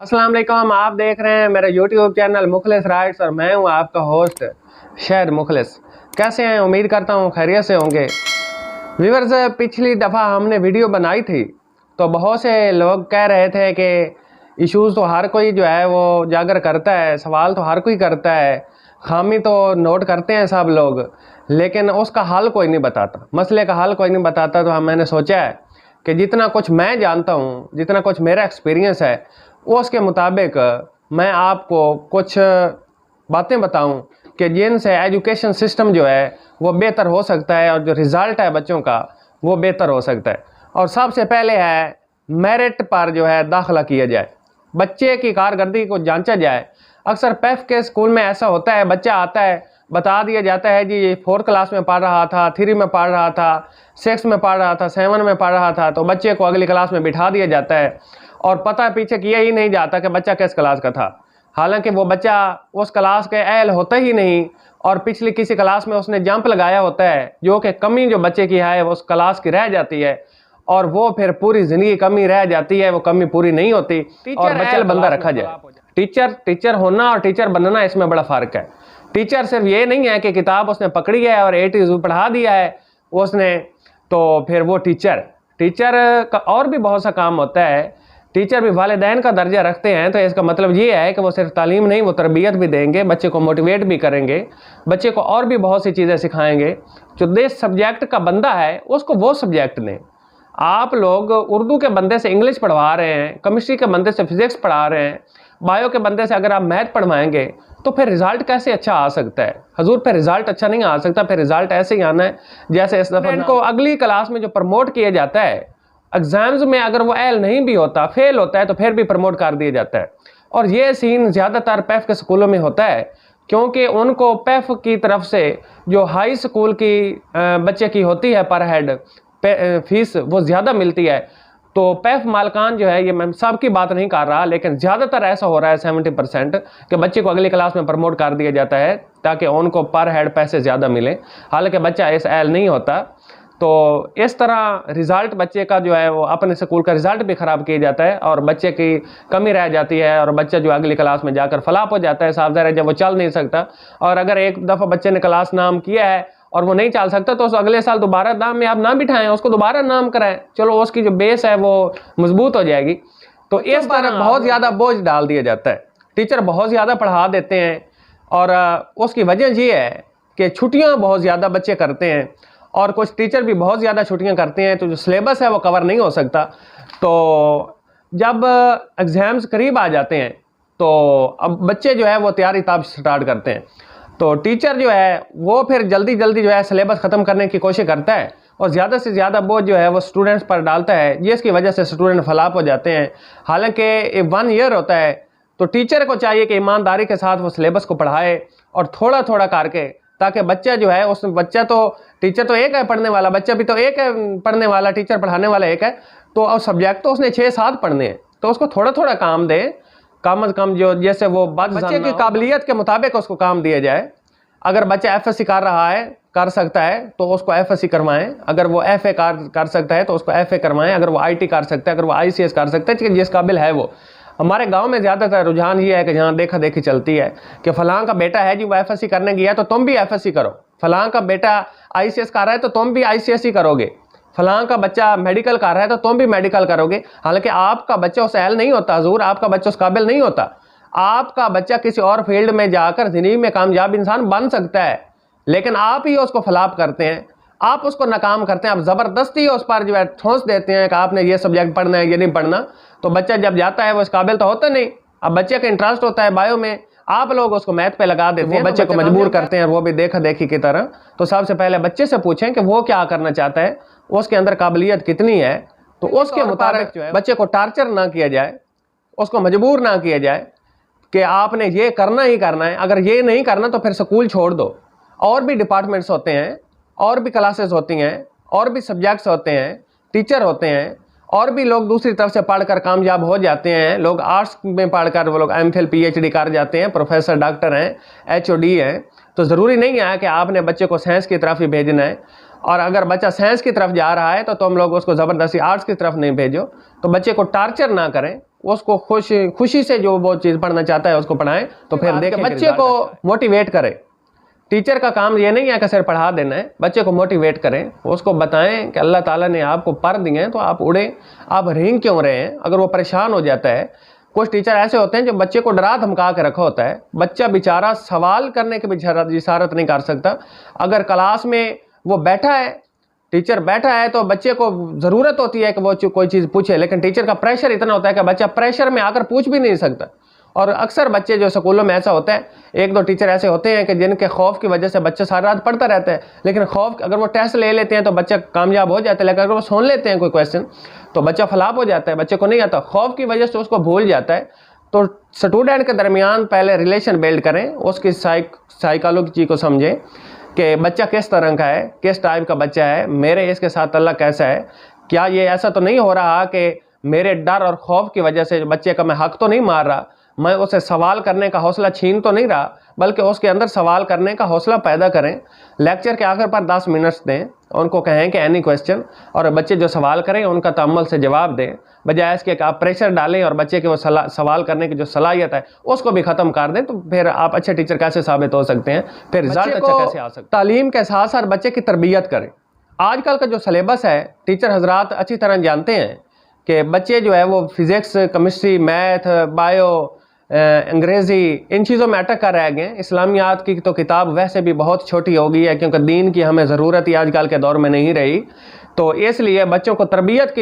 अस्सलाम वालेकुम। आप देख रहे हैं मेरा यूट्यूब चैनल मुखलिस राइट्स और मैं हूं आपका होस्ट शाहिद मुखलिस। कैसे हैं? उम्मीद करता हूं खैरियत से होंगे। व्यूअर्स, पिछली दफ़ा हमने वीडियो बनाई थी तो बहुत से लोग कह रहे थे कि इश्यूज़ तो हर कोई जो है वो उजागर करता है, सवाल तो हर कोई करता है, खामी तो नोट करते हैं सब लोग, लेकिन उसका हल कोई नहीं बताता, मसले का हल कोई नहीं बताता। तो मैंने सोचा है कि जितना कुछ मैं जानता हूँ, जितना कुछ मेरा एक्सपीरियंस है, उसके मुताबिक मैं आपको कुछ बातें बताऊं कि जिनसे एजुकेशन सिस्टम जो है वो बेहतर हो सकता है और जो रिज़ल्ट है बच्चों का वो बेहतर हो सकता है। और सबसे पहले है मेरिट पर जो है दाखिला किया जाए, बच्चे की कारकर्दगी को जांचा जाए। अक्सर पैफ के स्कूल में ऐसा होता है, बच्चा आता है, बता दिया जाता है जी ये 4th क्लास में पढ़ रहा था, 3 में पढ़ रहा था, 6 में पढ़ रहा था, 7 में पढ़ रहा था, तो बच्चे को अगली क्लास में बिठा दिया जाता है और पता पीछे किया ही नहीं जाता कि बच्चा किस क्लास का था। हालांकि वो बच्चा उस क्लास के अहल होता ही नहीं और पिछली किसी क्लास में उसने जंप लगाया होता है, जो कि कमी जो बच्चे की है वो उस क्लास की रह जाती है और वो फिर पूरी ज़िंदगी कमी रह जाती है, वो कमी पूरी नहीं होती और बच्चा बंदा रखा जाए। टीचर होना और टीचर बनना, इसमें बड़ा फ़र्क है। टीचर सिर्फ ये नहीं है कि किताब उसने पकड़ी है और A to Z पढ़ा दिया है उसने, तो फिर वो टीचर का और भी बहुत सा काम होता है। टीचर भी वालिदैन का दर्जा रखते हैं, तो इसका मतलब ये है कि वो सिर्फ तालीम नहीं, वो तरबियत भी देंगे, बच्चे को मोटिवेट भी करेंगे, बच्चे को और भी बहुत सी चीज़ें सिखाएंगे। जो जिस सब्जेक्ट का बंदा है उसको वो सब्जेक्ट दें। आप लोग उर्दू के बंदे से इंग्लिश पढ़वा रहे हैं, केमिस्ट्री के बंदे से फिजिक्स पढ़ा रहे हैं, बायो के बंदे से अगर आप मैथ पढ़वाएंगे तो फिर रिजल्ट कैसे अच्छा आ सकता है? हजूर, फिर रिजल्ट अच्छा नहीं आ सकता। फिर रिजल्ट ऐसे ही आना है जैसे इस दफ़ा इनको अगली क्लास में जो प्रमोट किया जाता है, एग्जाम्स में अगर वो एल नहीं भी होता, फेल होता है, तो फिर भी प्रमोट कर दिया जाता है। और ये सीन ज़्यादातर पैफ के स्कूलों में होता है क्योंकि उनको पैफ की तरफ से जो हाई स्कूल की बच्चे की होती है पर हेड फीस वो ज़्यादा मिलती है। तो पैफ मालकान जो है, ये मैं सबकी बात नहीं कर रहा, लेकिन ज़्यादातर ऐसा हो रहा है 70% कि बच्चे को अगली क्लास में प्रमोट कर दिया जाता है ताकि उनको पर हेड पैसे ज़्यादा मिले, हालांकि बच्चा इस एल नहीं होता। तो इस तरह रिज़ल्ट बच्चे का जो है वो अपने स्कूल का रिज़ल्ट भी ख़राब किया जाता है और बच्चे की कमी रह जाती है और बच्चा जो अगली क्लास में जाकर फलाप हो जाता है। साफ ज़ाहिर है जब वो चल नहीं सकता, और अगर एक दफ़ा बच्चे ने क्लास नाम किया है और वो नहीं चल सकता तो उस अगले साल दोबारा नाम में आप ना बिठाएं, उसको दोबारा नाम कराएं, चलो उसकी जो बेस है वो मजबूत हो जाएगी। तो इस तरह बहुत ज़्यादा बोझ डाल दिया जाता है, टीचर बहुत ज़्यादा पढ़ा देते हैं और उसकी वजह ये है कि छुट्टियाँ बहुत ज़्यादा बच्चे करते हैं और कुछ टीचर भी बहुत ज़्यादा छुट्टियां करते हैं, तो जो सिलेबस है वो कवर नहीं हो सकता। तो जब एग्ज़ाम्स करीब आ जाते हैं तो अब बच्चे जो है वो तैयारी तब स्टार्ट करते हैं, तो टीचर जो है वो फिर जल्दी जल्दी जो है सिलेबस ख़त्म करने की कोशिश करता है और ज़्यादा से ज़्यादा बोझ जो है वो स्टूडेंट्स पर डालता है, जिसकी वजह से स्टूडेंट फलाप हो जाते हैं। हालांकि 1 ईयर होता है, तो टीचर को चाहिए कि ईमानदारी के साथ वो सिलेबस को पढ़ाए और थोड़ा थोड़ा करके, ताकि बच्चा जो है उस बच्चा तो टीचर तो एक है पढ़ने वाला, बच्चा भी तो एक है पढ़ने वाला, टीचर पढ़ाने वाला एक है, तो अब सब्जेक्ट तो उसने 6-7 पढ़ने हैं, तो उसको थोड़ा थोड़ा काम दें, कम अज़ कम जो जैसे वो बच्चे की काबिलियत के मुताबिक उसको काम दिया जाए। अगर बच्चा FSC कर रहा है, कर सकता है, तो उसको FSC करवाएं। अगर वो FA कर सकता है तो उसको FA करवाएं। अगर वो IT कर सकता है, अगर वो ICS कर सकता है, जिस काबिल है वो। हमारे गांव में ज़्यादातर रुझान ये है कि जहाँ देखा देखी चलती है कि फलां का बेटा है जी वो FSC करने गया तो तुम भी FSC करो, फलां का बेटा ICS कर रहा है तो तुम भी ICS ही करोगे, फलां का बच्चा मेडिकल कर रहा है तो तुम भी मेडिकल करोगे। हालांकि आपका बच्चा उस अहल नहीं होता, हजूर, आपका बच्चा उस काबिल नहीं होता। आपका बच्चा किसी और फील्ड में जाकर ज़िंदगी में कामयाब इंसान बन सकता है, लेकिन आप ही उसको फलाप करते हैं, आप उसको नाकाम करते हैं, आप ज़बरदस्ती उस पर जो है ठोंस देते हैं कि आपने ये सब्जेक्ट पढ़ना है, ये नहीं पढ़ना। तो बच्चा जब जाता है वो इस काबिल तो होता नहीं। अब बच्चे का इंटरेस्ट होता है बायो में, आप लोग उसको मैथ पे लगा देते हैं, बच्चे को मजबूर करते हैं, वो भी देखा देखी की तरह। तो सबसे पहले बच्चे से पूछें कि वो क्या करना चाहता है, उसके अंदर काबिलियत कितनी है, तो उसके मुताबिक जो है बच्चे को टार्चर ना किया जाए, उसको मजबूर ना किया जाए कि आपने ये करना ही करना है। अगर ये नहीं करना तो फिर स्कूल छोड़ दो। और भी डिपार्टमेंट्स होते हैं, और भी क्लासेस होती हैं, और भी सब्जेक्ट्स होते हैं, टीचर होते हैं, और भी लोग दूसरी तरफ से पढ़कर कामयाब हो जाते हैं। लोग आर्ट्स में पढ़कर वो लोग MPhil PhD कर जाते हैं, प्रोफेसर, डॉक्टर हैं, HOD हैं। तो ज़रूरी नहीं है कि आपने बच्चे को साइंस की तरफ ही भेजना है, और अगर बच्चा साइंस की तरफ जा रहा है तो तुम लोग उसको ज़बरदस्ती आर्ट्स की तरफ नहीं भेजो। तो बच्चे को टार्चर ना करें, उसको खुशी से जो वो चीज़ पढ़ना चाहता है उसको पढ़ाएं। तो फिर देखें बच्चे को मोटिवेट करें। टीचर का काम ये नहीं है कि सिर्फ पढ़ा देना है, बच्चे को मोटिवेट करें, उसको बताएं कि अल्लाह ताला ने आपको पर दिए हैं तो आप उड़ें, आप रेंग क्यों रहे हैं। अगर वो परेशान हो जाता है, कुछ टीचर ऐसे होते हैं जो बच्चे को डरा धमका के रखा होता है, बच्चा बेचारा सवाल करने की भी जिसारत नहीं कर सकता। अगर क्लास में वो बैठा है, टीचर बैठा है, तो बच्चे को ज़रूरत होती है कि वो कोई चीज़ पूछे, लेकिन टीचर का प्रेशर इतना होता है कि बच्चा प्रेशर में आकर पूछ भी नहीं सकता। और अक्सर बच्चे जो स्कूलों में ऐसा होता है, एक दो टीचर ऐसे होते हैं कि जिनके खौफ की वजह से बच्चा सारी रात पढ़ता रहता है, लेकिन खौफ अगर वो टेस्ट ले लेते हैं तो बच्चा कामयाब हो जाता है, लेकिन अगर वो सुन लेते हैं कोई क्वेश्चन तो बच्चा फ्लॉप हो जाता है, बच्चे को नहीं आता, खौफ की वजह से उसको भूल जाता है। तो स्टूडेंट के दरमियान पहले रिलेशन बिल्ड करें, उसकी साइकोलॉजी को समझें कि बच्चा किस तरह का है, किस टाइप का बच्चा है, मेरे इसके साथ ताल्लुक कैसा है, क्या ये ऐसा तो नहीं हो रहा कि मेरे डर और खौफ की वजह से बच्चे का मैं हक तो नहीं मार रहा, मैं उसे सवाल करने का हौसला छीन तो नहीं रहा, बल्कि उसके अंदर सवाल करने का हौसला पैदा करें। लेक्चर के आखिर पर 10 मिनट्स दें, उनको कहें कि एनी क्वेश्चन, और बच्चे जो सवाल करें उनका तअम्मुल से जवाब दें, बजाय इसके कि आप प्रेशर डालें और बच्चे के वो सवाल करने की जो सलाहियत है उसको भी ख़त्म कर दें। तो फिर आप अच्छे टीचर कैसे साबित हो सकते हैं, फिर रिजल्ट अच्छा कैसे आ सकता है। तालीम के साथ साथ बच्चे की तरबियत करें। आजकल का जो सिलेबस है, टीचर हजरात अच्छी तरह जानते हैं कि बच्चे जो है वो फिज़िक्स, केमिस्ट्री, मैथ, बायो, अंग्रेज़ी, इन चीज़ों में अटक कर रह गए। इस्लामियात की तो किताब वैसे भी बहुत छोटी हो गई है, क्योंकि दीन की हमें ज़रूरत ही आजकल के दौर में नहीं रही। तो इसलिए बच्चों को तरबियत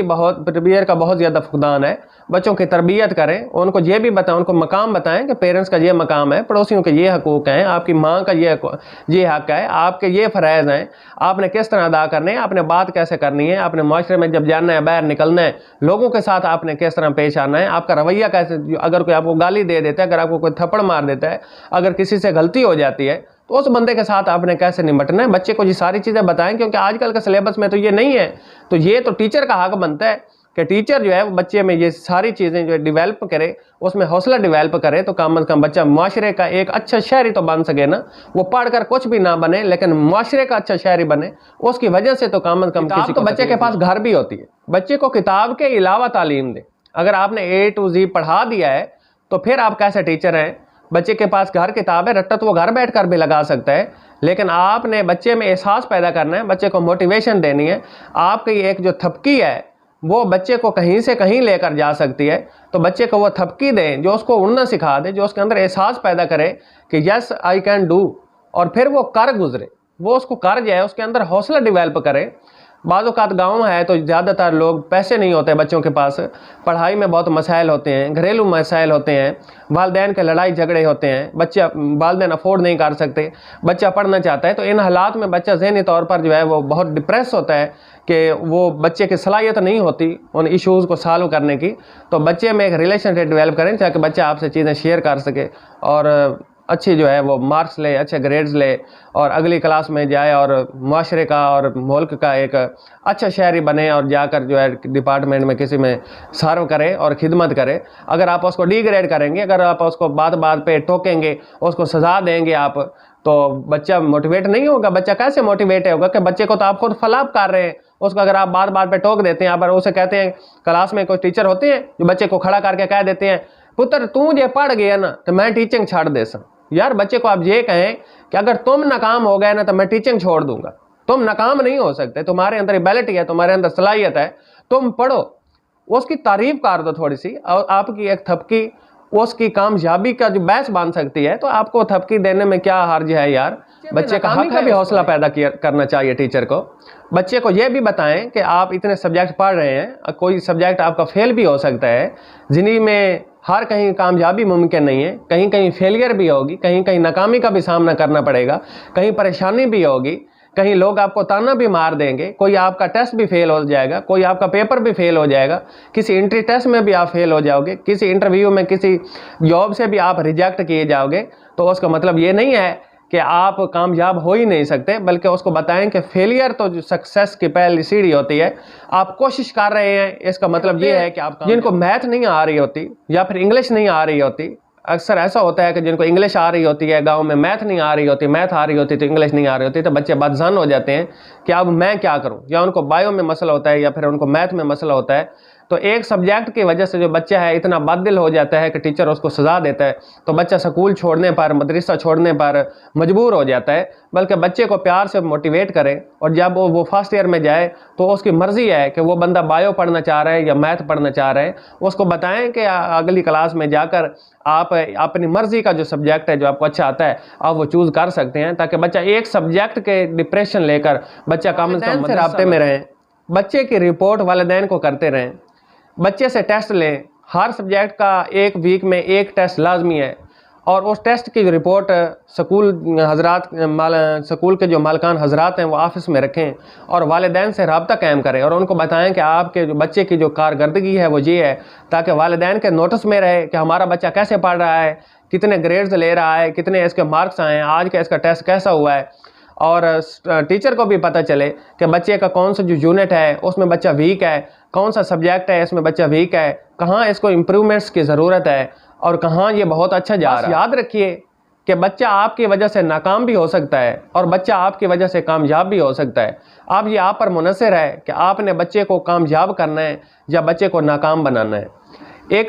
का बहुत ज़्यादा फुकदान है। बच्चों की तरबियत करें, उनको ये भी बताएं, उनको मकाम बताएं कि पेरेंट्स का ये मकाम है, पड़ोसियों के ये हकूक़ हैं, आपकी माँ का ये हक़ है, आपके ये फ़राइज़ हैं, आपने किस तरह अदा करने हैं, आपने बात कैसे करनी है, आपने माशरे में जब जाना है, बाहर निकलना है, लोगों के साथ आपने किस तरह पेश आना है, आपका रवैया कैसे, अगर कोई आपको गाली दे देता है, अगर आपको कोई थप्पड़ मार देता है, अगर किसी से गलती हो जाती है तो उस बंदे के साथ आपने कैसे निपटना है। बच्चे को ये सारी चीज़ें बताएं, क्योंकि आजकल के सिलेबस में तो ये नहीं है। तो ये तो टीचर का हक बनता है कि टीचर जो है वो बच्चे में ये सारी चीज़ें जो डेवलप करे, उसमें हौसला डेवलप करे, तो कम अज़ कम बच्चा माशरे का एक अच्छा शहरी तो बन सके ना। वो पढ़कर कुछ भी ना बने, लेकिन माशरे का अच्छा शहरी बने, उसकी वजह से तो कम अज़ कम किसी को बच्चे के पास घर भी होती है। बच्चे को किताब के अलावा तालीम दे। अगर आपने A to Z पढ़ा दिया है तो फिर आप कैसे टीचर हैं। बच्चे के पास घर किताब है, रट्टा तो वो घर बैठ कर भी लगा सकता है, लेकिन आपने बच्चे में एहसास पैदा करना है, बच्चे को मोटिवेशन देनी है। आपकी एक जो थपकी है वो बच्चे को कहीं से कहीं लेकर जा सकती है। तो बच्चे को वो थपकी दें जो उसको उड़ना सिखा दे, जो उसके अंदर एहसास पैदा करे कि यस आई कैन डू, और फिर वो कर गुजरे, वो उसको कर जाए, उसके अंदर हौसला डेवलप करे। बाज़ औक़ात गाँव है तो ज़्यादातर लोग पैसे नहीं होते बच्चों के पास, पढ़ाई में बहुत मसाइल होते हैं, घरेलू मसाइल होते हैं, वालिदैन के लड़ाई झगड़े होते हैं, बच्चा वालिदैन अफोर्ड नहीं कर सकते, बच्चा पढ़ना चाहता है। तो इन हालात में बच्चा ज़हनी तौर पर जो है वो बहुत डिप्रेस होता है कि वो बच्चे की सलाहियत नहीं होती उन इश्यूज़ को सॉल्व करने की। तो बच्चे में एक रिलेशनशिप डेवलप करें ताकि बच्चा आपसे चीज़ें शेयर कर सके और अच्छी जो है वो मार्क्स ले, अच्छे ग्रेड्स ले, और अगली क्लास में जाए और माशरे का और मुल्क का एक अच्छा शहरी बने, और जाकर जो है डिपार्टमेंट में किसी में सर्व करे और खिदमत करे। अगर आप उसको डिग्रेड करेंगे, अगर आप उसको बात बात पे टोकेंगे, उसको सज़ा देंगे आप, तो बच्चा मोटिवेट नहीं होगा। बच्चा कैसे मोटिवेट होगा कि बच्चे को तो आप खुद फलाप कर रहे हैं। उसको अगर आप बार बार पे टोक देते हैं, अगर उसे कहते हैं, क्लास में कोई टीचर होते हैं जो बच्चे को खड़ा करके कह देते हैं, पुत्र तू ये पढ़ गया ना तो मैं टीचिंग छाड़ दे सा। यार बच्चे को आप ये कहें कि अगर तुम नाकाम हो गए ना तो मैं टीचिंग छोड़ दूंगा। तुम नाकाम नहीं हो सकते, तुम्हारे अंदर एबिलिटी है, तुम्हारे अंदर सलाहियत है, तुम पढ़ो। उसकी तारीफ कर दो थोड़ी सी, और आपकी एक थपकी उसकी कामयाबी का जो बैस बन सकती है। तो आपको थपकी देने में क्या हर्ज है यार। बच्चे का हक का भी हौसला पैदा करना चाहिए टीचर को। बच्चे को यह भी बताएं कि आप इतने सब्जेक्ट पढ़ रहे हैं, कोई सब्जेक्ट आपका फेल भी हो सकता है। ज़िंदगी में हर कहीं कामयाबी मुमकिन नहीं है, कहीं कहीं फेलियर भी होगी, कहीं कहीं नाकामी का भी सामना करना पड़ेगा, कहीं परेशानी भी होगी, कहीं लोग आपको ताना भी मार देंगे, कोई आपका टेस्ट भी फेल हो जाएगा, कोई आपका पेपर भी फेल हो जाएगा, किसी एंट्री टेस्ट में भी आप फेल हो जाओगे, किसी इंटरव्यू में किसी जॉब से भी आप रिजेक्ट किए जाओगे। तो उसका मतलब ये नहीं है कि आप कामयाब हो ही नहीं सकते, बल्कि उसको बताएं कि फेलियर तो जो सक्सेस की पहली सीढ़ी होती है। आप कोशिश कर रहे हैं, इसका मतलब ये है कि आप जिनको मैथ नहीं आ रही होती या फिर इंग्लिश नहीं आ रही होती, अक्सर ऐसा होता है कि जिनको इंग्लिश आ रही होती है, गांव में मैथ नहीं आ रही होती, मैथ आ रही होती तो इंग्लिश नहीं आ रही होती, तो बच्चे बदज़न हो जाते हैं कि अब मैं क्या करूं। या उनको बायो में मसला होता है या फिर उनको मैथ में मसला होता है, तो एक सब्जेक्ट की वजह से जो बच्चा है इतना बददिल हो जाता है कि टीचर उसको सज़ा देता है, तो बच्चा स्कूल छोड़ने पर, मदरसा छोड़ने पर मजबूर हो जाता है। बल्कि बच्चे को प्यार से मोटिवेट करें, और जब वो फर्स्ट ईयर में जाए तो उसकी मर्ज़ी है कि वो बंदा बायो पढ़ना चाह रहा है या मैथ पढ़ना चाह रहा है, उसको बताएं कि अगली क्लास में जाकर आप अपनी मर्ज़ी का जो सब्जेक्ट है, जो आपको अच्छा आता है, आप वो चूज़ कर सकते हैं, ताकि बच्चा एक सब्जेक्ट के डिप्रेशन लेकर बच्चा कम से कम राब्ते में रहें। बच्चे की रिपोर्ट वालिदैन को करते रहें, बच्चे से टेस्ट लें। हर सब्जेक्ट का एक वीक में एक टेस्ट लाजमी है, और उस टेस्ट की रिपोर्ट स्कूल के जो मालकान हजरात हैं वो ऑफिस में रखें, और वालिदैन से रब्ता कायम करें और उनको बताएं कि आपके जो बच्चे की जो कारकर्दगी है वो ये है, ताकि वालिदैन के नोटिस में रहे कि हमारा बच्चा कैसे पढ़ रहा है, कितने ग्रेड्स ले रहा है, कितने इसके मार्क्स आए हैं, आज का इसका टेस्ट कैसा हुआ है। और टीचर को भी पता चले कि बच्चे का कौन सा जो यूनिट है उसमें बच्चा वीक है, कौन सा सब्जेक्ट है इसमें बच्चा वीक है, कहाँ इसको इम्प्रूवमेंट्स की ज़रूरत है और कहाँ ये बहुत अच्छा जा रहा है। याद रखिए कि बच्चा आपकी वजह से नाकाम भी हो सकता है और बच्चा आपकी वजह से कामयाब भी हो सकता है। अब ये आप पर मुनसर है कि आपने बच्चे को कामयाब करना है या बच्चे को नाकाम बनाना है। एक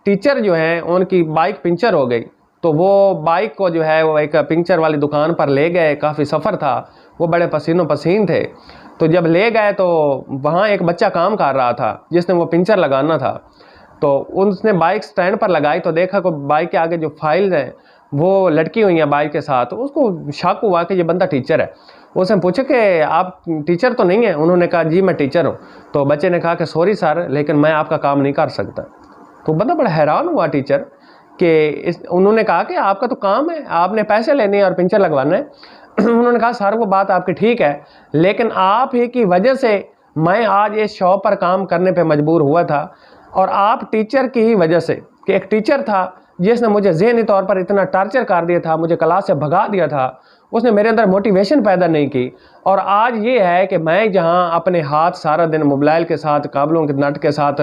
टीचर जो है उनकी बाइक पंचर हो गई, तो वो बाइक को जो है वो एक पंचर वाली दुकान पर ले गए। काफ़ी सफ़र था, वो बड़े पसीनों पसीन थे। तो जब ले गए तो वहाँ एक बच्चा काम कर रहा था जिसने वो पंचर लगाना था। तो उसने बाइक स्टैंड पर लगाई तो देखा कि बाइक के आगे जो फाइल्स हैं वो लटकी हुई हैं बाइक के साथ। तो उसको शक हुआ कि ये बंदा टीचर है। उसने पूछा कि आप टीचर तो नहीं हैं? उन्होंने कहा जी मैं टीचर हूँ। तो बच्चे ने कहा कि सॉरी सर, लेकिन मैं आपका काम नहीं कर सकता। तो बंदा बड़ा हैरान हुआ टीचर कि उन्होंने कहा कि आपका तो काम है, आपने पैसे लेने हैं और पंचर लगवाना है। उन्होंने कहा सर वो बात आपकी ठीक है, लेकिन आप ही की वजह से मैं आज इस शॉप पर काम करने पे मजबूर हुआ था, और आप टीचर की ही वजह से, कि एक टीचर था जिसने मुझे ज़हनी तौर पर इतना टार्चर कर दिया था, मुझे क्लास से भगा दिया था, उसने मेरे अंदर मोटिवेशन पैदा नहीं की। और आज ये है कि मैं जहाँ अपने हाथ सारा दिन मोबाइल के साथ, काबलों के नट के साथ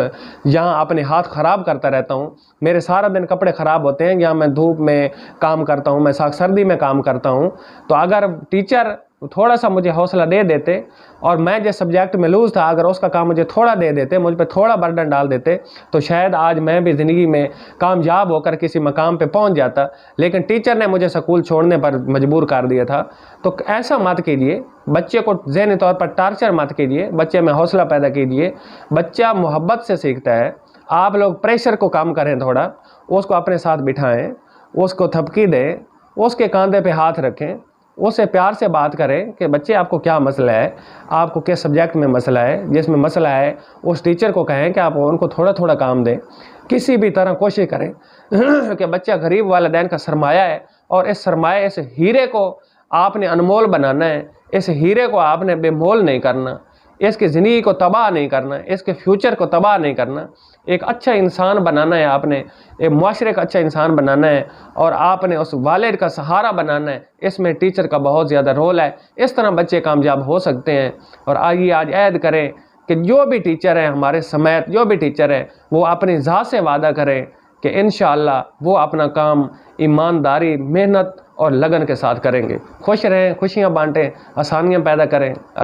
जहाँ अपने हाथ ख़राब करता रहता हूँ, मेरे सारा दिन कपड़े ख़राब होते हैं, या मैं धूप में काम करता हूँ, मैं सर्दी में काम करता हूँ। तो अगर टीचर थोड़ा सा मुझे हौसला दे देते और मैं जिस सब्जेक्ट में लूज़ था अगर उसका काम मुझे थोड़ा दे देते, मुझ पर थोड़ा बर्डन डाल देते, तो शायद आज मैं भी ज़िंदगी में कामयाब होकर किसी मकाम पे पहुंच जाता। लेकिन टीचर ने मुझे स्कूल छोड़ने पर मजबूर कर दिया था। तो ऐसा मत कीजिए, बच्चे को ज़हनी तौर पर टार्चर मत कीजिए, बच्चे में हौसला पैदा कीजिए। बच्चा मोहब्बत से सीखता है। आप लोग प्रेशर को कम करें, थोड़ा उसको अपने साथ बिठाएँ, उसको थपकी दें, उसके कंधे पे हाथ रखें, उससे प्यार से बात करें कि बच्चे आपको क्या मसला है, आपको किस सब्जेक्ट में मसला है। जिसमें मसला है उस टीचर को कहें कि आप उनको थोड़ा थोड़ा काम दें। किसी भी तरह कोशिश करें कि बच्चा गरीब वालिदैन का सरमाया है, और इस सरमाया, इस हीरे को आपने अनमोल बनाना है। इस हीरे को आपने बेमोल नहीं करना, इसकी ज़िंदगी को तबाह नहीं करना, इसके फ्यूचर को तबाह नहीं करना। एक अच्छा इंसान बनाना है आपने, एक मुआशरे का अच्छा इंसान बनाना है, और आपने उस वालिद का सहारा बनाना है। इसमें टीचर का बहुत ज़्यादा रोल है। इस तरह बच्चे कामयाब हो सकते हैं। और आइए आज ऐद करें कि जो भी टीचर हैं हमारे समेत, जो भी टीचर हैं, वो अपनी ज़ात से वादा करें कि इंशाअल्लाह वो अपना काम ईमानदारी, मेहनत और लगन के साथ करेंगे। खुश रहें, खुशियाँ बांटें, आसानियाँ पैदा करें।